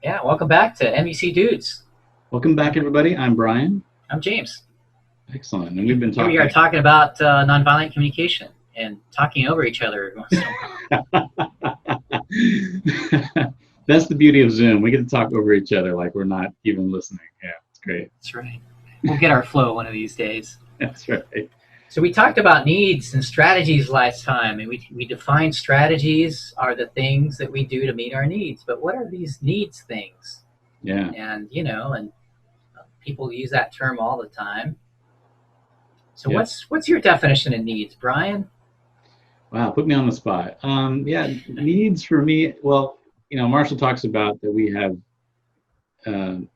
Yeah, welcome back to NVC Dudes. Welcome back, everybody. I'm Brian. I'm James. Excellent. And we've been Here we are talking. talking about nonviolent communication and talking over each other every once in a while. That's the beauty of Zoom. We get to talk over each other like we're not even listening. Yeah, it's great. That's right. We'll get our flow one of these days. That's right. So we talked about needs and strategies last time, and we defined strategies are the things that we do to meet our needs. But what are these needs things? Yeah. And people use that term all the time. So Yep. what's your definition of needs, Brian? Wow. Put me on the spot. Yeah. Needs for me. Well, Marshall talks about that we have, human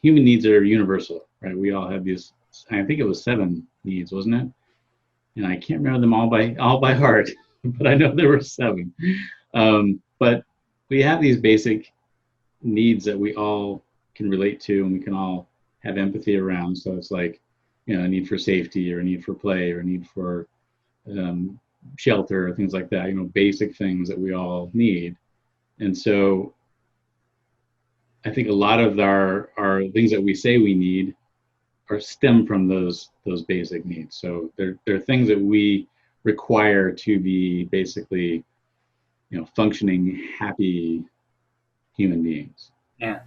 needs are universal, right? We all have these. I think it was 7 needs, wasn't it? And I can't remember them all by heart, but I know there were 7. But we have these basic needs that we all can relate to and we can all have empathy around. So it's like, a need for safety or a need for play or a need for um, shelter or things like that, basic things that we all need. And so I think a lot of our things that we say we need are stem from those basic needs. So they're things that we require to be basically, functioning, happy human beings. Yeah,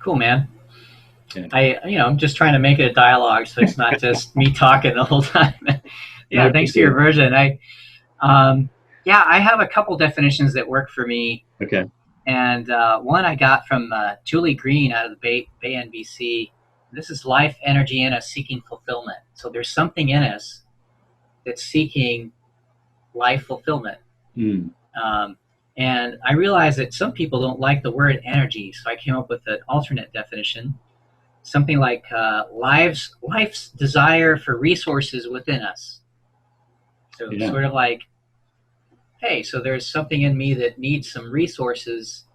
cool, man. Yeah. I'm just trying to make it a dialogue, so it's not just me talking the whole time. No, Yeah, thanks for your version. I have a couple definitions that work for me, okay. and one I got from Julie Greene out of the Bay NVC. This is life, energy in us seeking fulfillment. So there's something in us that's seeking life fulfillment. Mm. And I realized that some people don't like the word energy, so I came up with an alternate definition. Something like life's desire for resources within us. So Yeah. sort of like, hey, so there's something in me that needs some resources.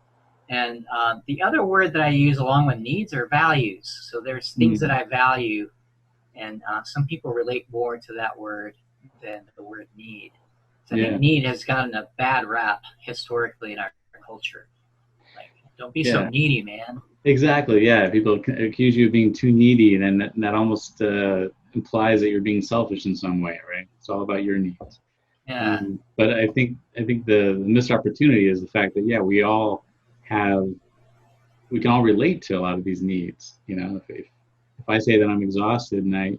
And the other word that I use along with needs are values. So there's things that I value, and some people relate more to that word than the word need. So I think need has gotten a bad rap historically in our culture. Like, don't be so needy, man. Exactly. Yeah. People accuse you of being too needy, and then that almost implies that you're being selfish in some way, right? It's all about your needs. Yeah. But I think the missed opportunity is the fact that we can all relate to a lot of these needs. If I say that I'm exhausted and I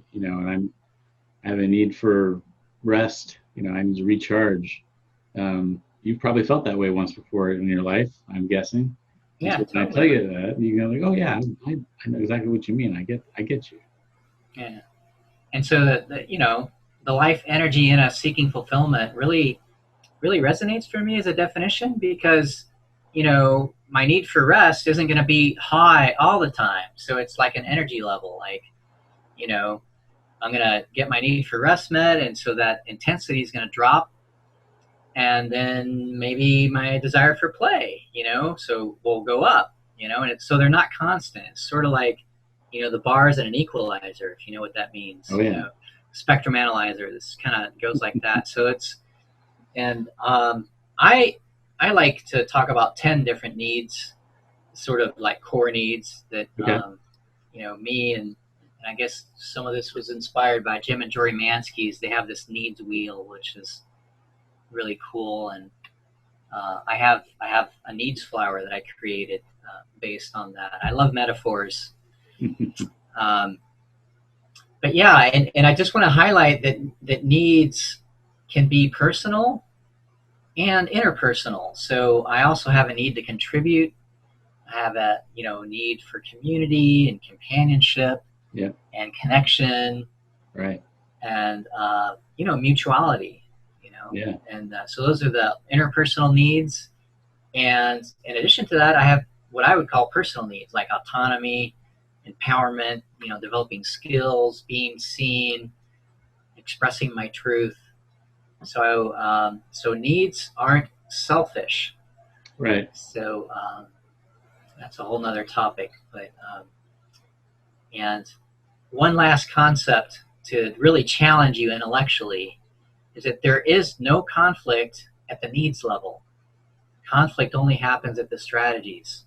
have a need for rest, I need to recharge. You've probably felt that way once before in your life, I'm guessing. Yeah, so when totally. I tell you that, you go like, "Oh yeah, I know exactly what you mean. I get you." Yeah. And so the life energy in us seeking fulfillment really resonates for me as a definition because my need for rest isn't going to be high all the time. So it's like an energy level. Like, I'm going to get my need for rest met, and so that intensity is going to drop. And then maybe my desire for play, so will go up, and so they're not constant. It's sort of like, the bars and an equalizer, if you know what that means. Oh yeah. Spectrum analyzer. This kind of goes like that. So it's, and I like to talk about 10 different needs, sort of like core needs that Okay. me and I guess some of this was inspired by Jim and Jory Mansky's. They have this needs wheel, which is really cool, and I have a needs flower that I created based on that. I love metaphors. But yeah, and I just want to highlight that needs can be personal and interpersonal. So I also have a need to contribute. I have a need for community and companionship, Yeah. and connection, Right. and mutuality. Yeah. And so those are the interpersonal needs. And in addition to that, I have what I would call personal needs, like autonomy, empowerment, developing skills, being seen, expressing my truth. So needs aren't selfish. Right. So that's a whole nother topic. But and one last concept to really challenge you intellectually is that there is no conflict at the needs level. Conflict only happens at the strategies.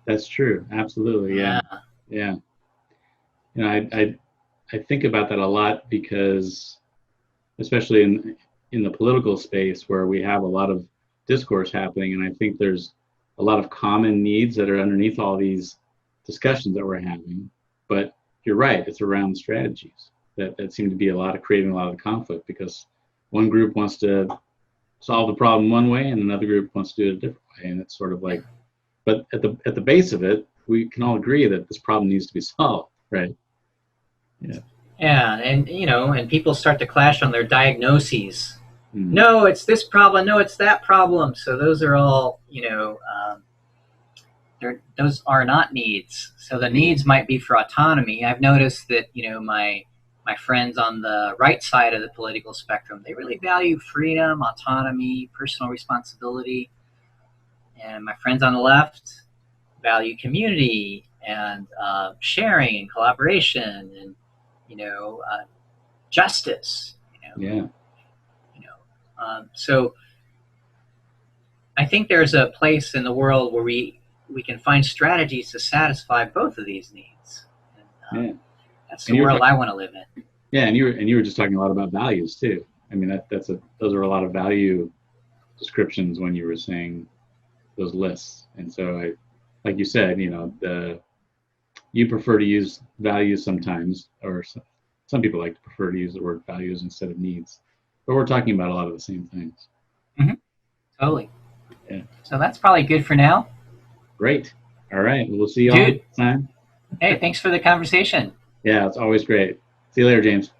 That's true. Absolutely. Yeah. Yeah. Yeah. You know, I think about that a lot because, especially in the political space where we have a lot of discourse happening, and I think there's a lot of common needs that are underneath all these discussions that we're having. But you're right, it's around strategies that seem to be a lot of creating a lot of the conflict because one group wants to solve the problem one way and another group wants to do it a different way, and it's sort of like, but at the base of it, we can all agree that this problem needs to be solved, right? Yeah. Yeah, and and people start to clash on their diagnoses. Mm. No, it's this problem. No, it's that problem. So those are all, those are not needs. So the needs might be for autonomy. I've noticed that my friends on the right side of the political spectrum, they really value freedom, autonomy, personal responsibility, and my friends on the left value community and sharing and collaboration and justice. Yeah. So I think there's a place in the world where we can find strategies to satisfy both of these needs. And, Yeah. that's the world I want to live in. Yeah, and you were just talking a lot about values too. I mean, those are a lot of value descriptions when you were saying those lists. And so like you said, you prefer to use values sometimes, or some people like to prefer to use the word values instead of needs. But we're talking about a lot of the same things. Mm-hmm. Totally. Yeah. So that's probably good for now. Great. All right. We'll see you all next time. Hey, thanks for the conversation. Yeah, it's always great. See you later, James.